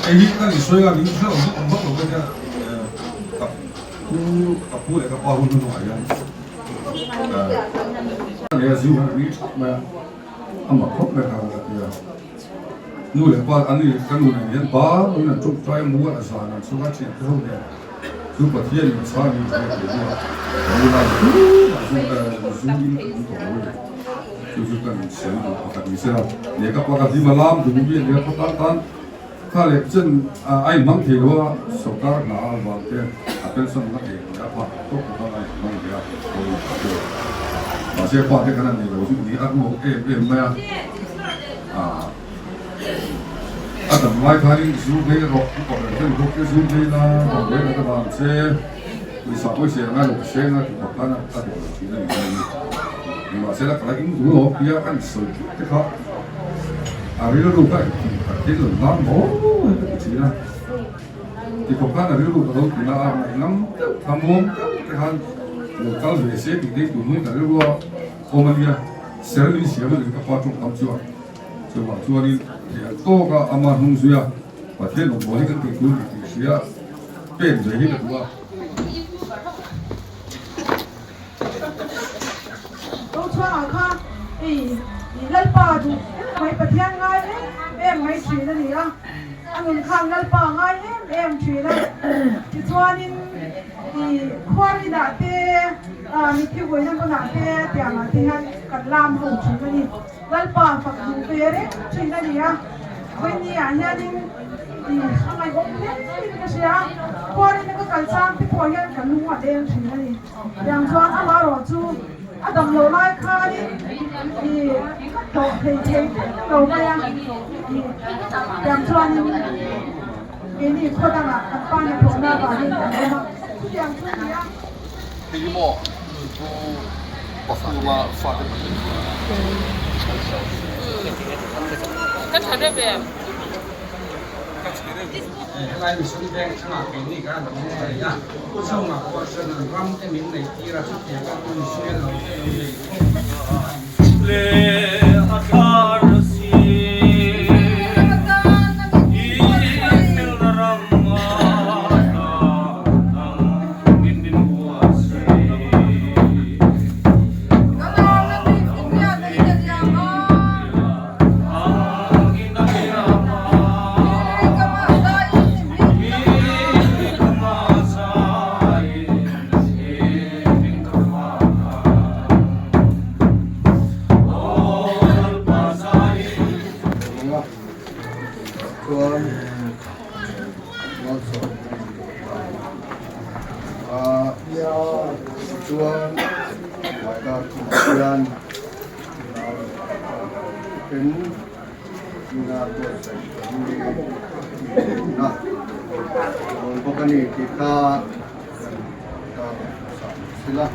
Cái cái xoay là mình sao cũng bắt đầu cái tập cũ để các bao nhiêu loại cái này dữ hơn biết mà ăn mặc khóc là hàng là nuôi là qua anh ấy cái nuôi này hiện ba nuôi là chụp trai mua là sao là số các chuyện không đấy chụp bát thiên là sao như thế này nuôi là zoom in cũng có chụp cái xem được các cái xem để các bạn gì mà làm thì cũng biết để các bạn tanถ้าเล็กจนไอ้มังที่ว่าสกัดหนาบางทีเป็นสมัยเด็กแล้วพอทุกคนอะไรมังเดียวมาเชื่อพอที่ขนาดนี้เราที่นี่อันโมเอ็มเนี่ยแต่ไม่ใช่ซูเปอร์หรอกก่อนเป็นพวกที่ซูเปอร์นะก่อนเป็นอะไรบ้างเช่วิสาหกิจเสียงานหรือเสียงานที่ทำนะตัดตัวที่นั่นนี่มาเสียแล้วก็ยิ่งรู้ว่าพี่อันสุดที่เขาเรื่องรูปแบบที่หลุดล้ำโอ้ยจริงนะที่ผมก็เรื่องรูปเราถึงแล้วน้ำทำมุ้งที่เขาหลุดเข้าเสียที่ได้ดูนู่นแต่เรื่องว่าโอมันเนี่ยเสียนี่เสียมันถึงกับพอจงทำชัวร์นี่โตก็อามาหุ่นเสียประเทศหลวงพ่อที่กันติดดูเสียเป็นใจที่แบบว่าต้องช่วยค่ะเล่นป่าดูไม่ประเทียนง่ายเอ็มไม่ชีนั่นนี่ละอันนั้นข้างเล่นป่าง่ายเอ็มชีนะที่ช่วยนี่ควานี่ด่าเตะมีที่หัวนั่นก็ด่าเตะแต่มาที่ให้กันลามหูชีนั่นนี่เล่นป่าฝักดูเปรี้ยชีนั่นนี่ละวันนี้อันนี้อะไรก็เนี่ยก็เสียควานี่ก็กันสร้างที่พอยันกันนุ่งหัดเอ็มชีนั่นนี่อย่างช่วงอะไรหรอจูดำโลไล่ข้านี่โตเท่ๆโตไปยังอย่างชวนนี่คนต่างกันป้าเนี่ยผมหน้าบ้านนี่แต่ว่าอย่างชวนเนี่ยที่โม่กูปัสสาวะฟาดก็ใช้ได้แบบ lại mình xuống đây sang học cái này cả đồng hồ nhá sau mà có sự làm răm cái miếng này kia là xuất hiện các con xuyên rồi chuan ngoài ra chuanเป็นงานตัวใส่มีนะคนพวกนี้ที่ตาสิละ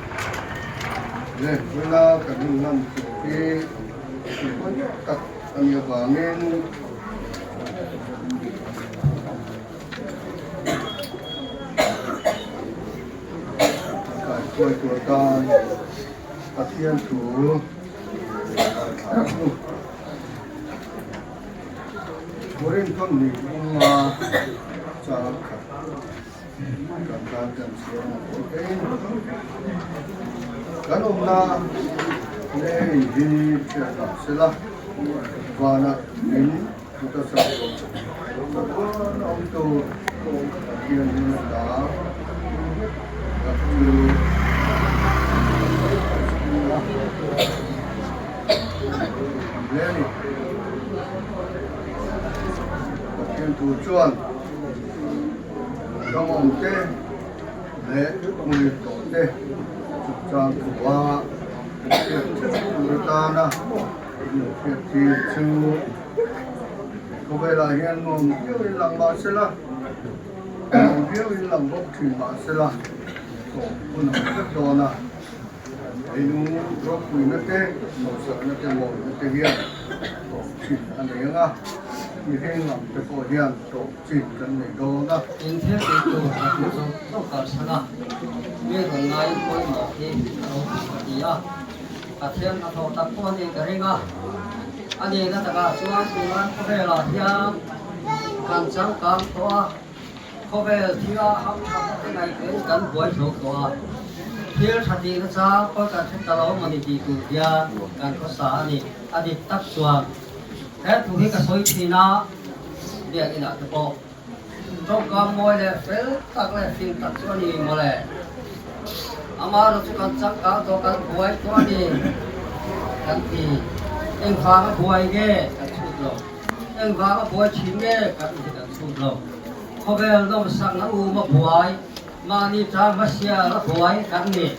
เลยเวลากันนั่นที่คนตัดอันนี้ว่าเงินช่วยตัวการตะเทียนถูบริเวณต้นนี้มาจากการกันเสียงโอเคกันอมนาเนี่ยดีเชื่อกับเสละวานะมินทุกสัปดาห์แล้วก็น้องตัวเทียนนี่นะกับคือเล่นี่กับเทียนถูจวนน้องเต้เล่มือโตเต้จุดจางถูว่าเทียนถูตานะเทียนที่ชื่อเขาไปละเฮียนมองเที่ยวหลังมาเสละเที่ยวหลังรถถึงมาเสละคุณนักโดนะไอ้นู้รถคุยนักเตะหมดสักนักเตะหมดนักเตะเฮียชิดอันไหนยังอ่ะ มีให้หลังไปโปรเฮียนโตจีบกันในโดนะ อินเทอร์เน็ตตัวที่ต้องการชนะเรื่องง่ายกว่าหมอที่เราดีอ่ะอาเทียนอาทอตัดตัวนี้ก็เรื่องอ่ะอันนี้ก็แต่ก็ช่วยช่วยเขาไปละที่การจังการตัวเขาไปที่ว่าเขาทำได้ไงเป็นการบวยโชว์ตัวที่ชัดดีนะจ๊ะก็การใช้ตลอดมันดีกูเดียการภาษาอันนี้ตัดส่วนแค่ทุกที่ก็สวยทีนะเรียกอีน่ะจะบอกtrong cam môi này phải tắc lại phim tắc cho đi mà lại ama rồi chỉ cần chắc cả cho cần quay cho đi cần thì anh phá cái quay cái cần sụt rồi anh phá cái quay chín cái cần thì cần sụt rồi có vẻ nó sang nó u mà quay mà đi tra mà xia nó quay cần đi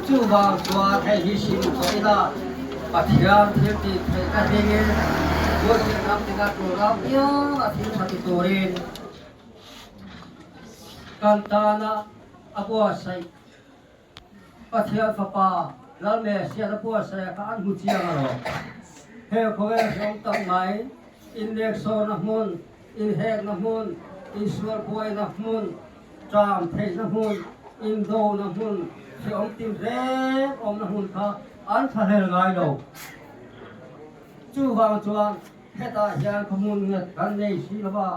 chú vào cho thấy đi xin cho nó bắt theo thì thấy cái gì cái quay cái năm thì cái đồ đó nhớ là thiếu sạch đồ đi kantana apo sai pathia papa lalme sia apo sai ka an hu chia ro he khoe song tak mai index na mun in hek na mun in sur boy na mun tram thei na mun in do na mun se om tim re om na mun kha an tha hel ngai lo chu wang chuan heta hian khamun ngat kan nei si lawa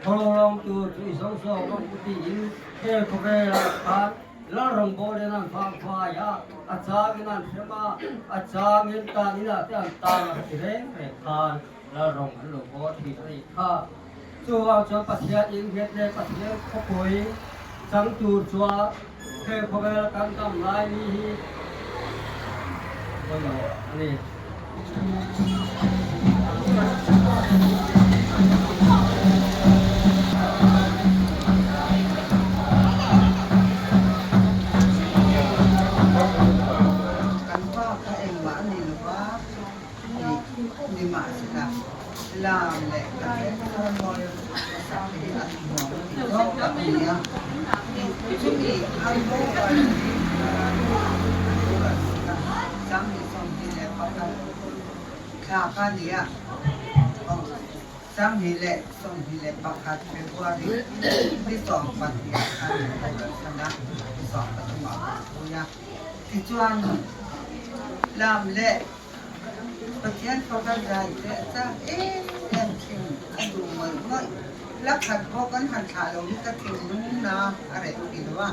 Orang tu isong orang putih ini kebela kan, larang boleh nan faham ya, acang nan siapa, acang intan ini tiang tang sireng kan, larang lalu boleh mereka. Cua pasien ini pasien kopoi, sang tu cua kebela kan tam lain ini, ini. làm để các con ngồi sao thì ăn uống thì gặp gì á thì trước thì ăn bố và sáng thì xong thì lại bắt đầu khá khá gì á sáng thì lại xong thì lại bắt hạt về qua đi sòng bắt thì ăn rồi sang đó đi sòng bắt thì mở nha thì cho ăn làm lệ Bagian program dari em tim aduh mai lakhat bokan han thalo ni ta tim nung na are ilwa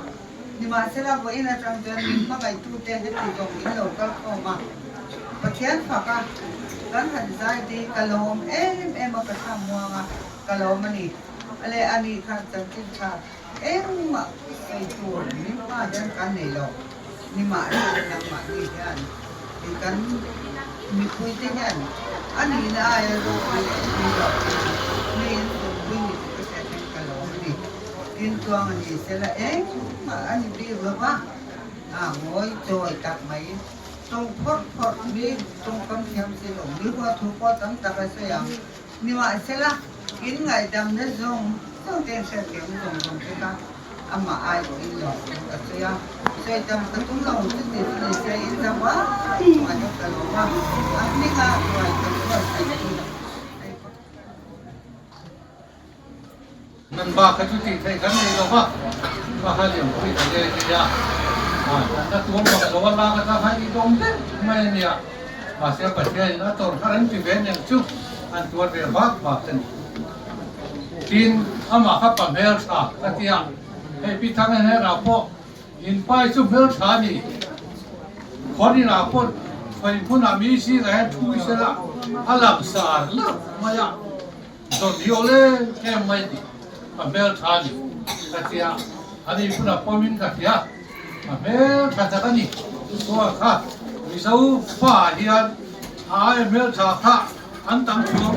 ni ma sela bo ina tang jan ni ma gai tu te he ti jong in lo kal ko ma bagian phaka kan han zai di kalom em ka tham muanga kalom ani ale ani kha tan tin kha ma sai tu ni ma jan kan nei lo ni ma ni nang ma ni jan ni kan mi kuy tingyan ani na ay ro ay ni kuy ni kasi ating kalong ni tinto ang ni sila ani di ba ngoy joy tak may tong pot ni tong kam siam silo ni ko thu ko tang ta ka sayang ni ma sila in ngai dam na zong tong ten sa kem zong ka ama ai ko in lo ka sayang saya jam ketung long jadi saya ini sama banyak kalau ini kan buat nan ba ka tu ti thai kan nei lo ba ha liam pui ta le ti ya ta tu mo ka lo la ka ta hai dong te mai ni ya ma se pa se na to ran ti ven yang chu an tu ve ba ten tin ama kha pa mel sa ta ti ya he pi thang he ra po in pai chu mel sa ni khoni na po phai phun a mi si ga thu se la alam sa la ma ya to diole ke mai di a mel thani katia ani puna pomin katia a mel thata ni so kha mi sau fa hian ai mel tha kha an tang chu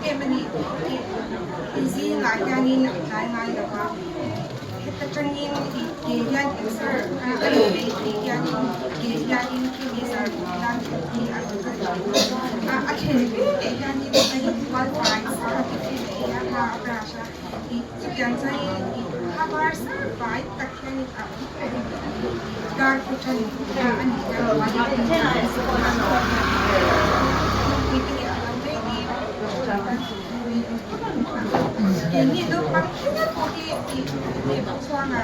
cái mình đi gì lại cái này lại ngay được không cái chân nhìn thì cái cái sơ cái này thì cái nhìn cái gì sơ làm thì à cái cái nhìn cái qual phải sao cái apa berasa itu yang saya kabar sampai tak kini gar pucan dan ini tu pastinya di Botswana.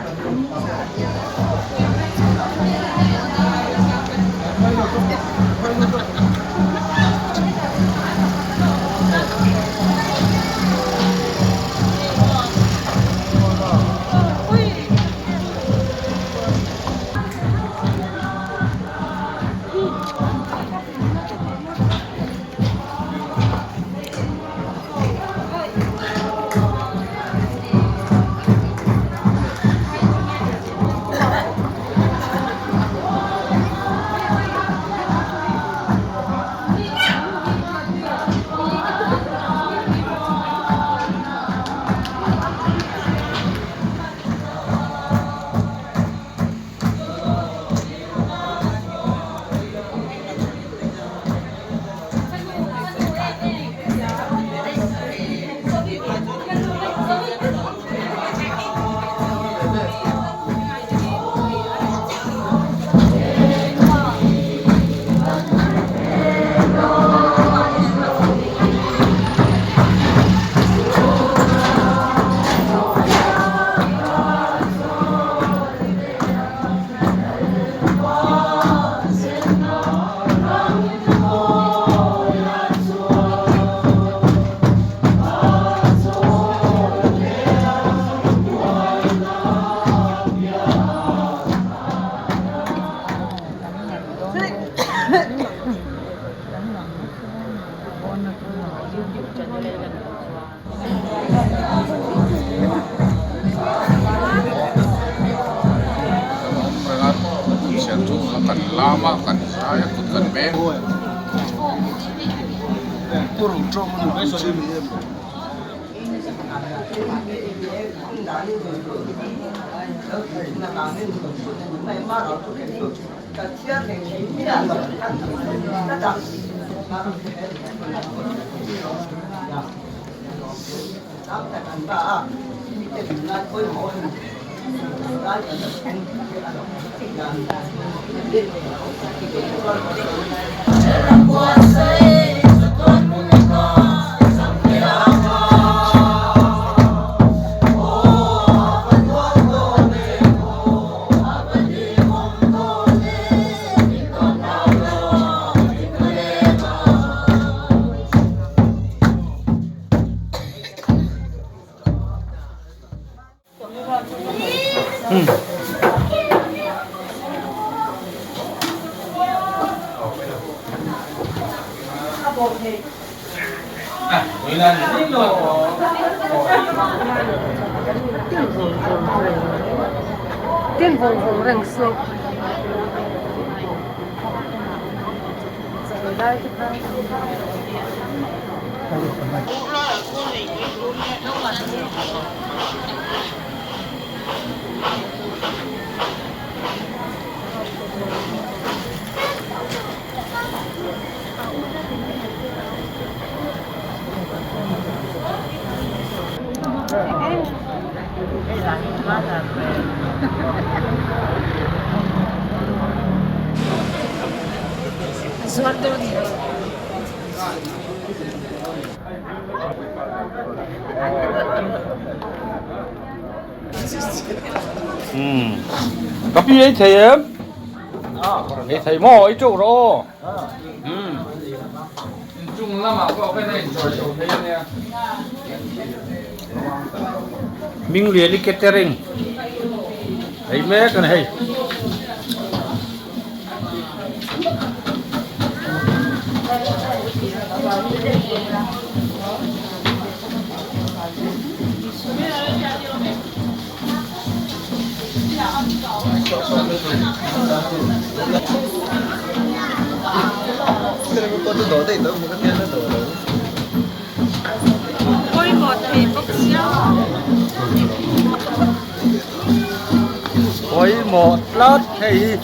lama kan saya kan beng turun trong nó chim Tiên vùng rừng sụp. Rồi đây thì ta. Suatu dia. Tapi ấy thầy em, ấy thầy mò ấy chỗ đó. Chung lắm mà có cái này rồi chỗ thế này. Mình liền đi catering. Ấy mấy cái này. cái này có đổ đây đâu mà cái này nó đổ đâu Ôi một lát thì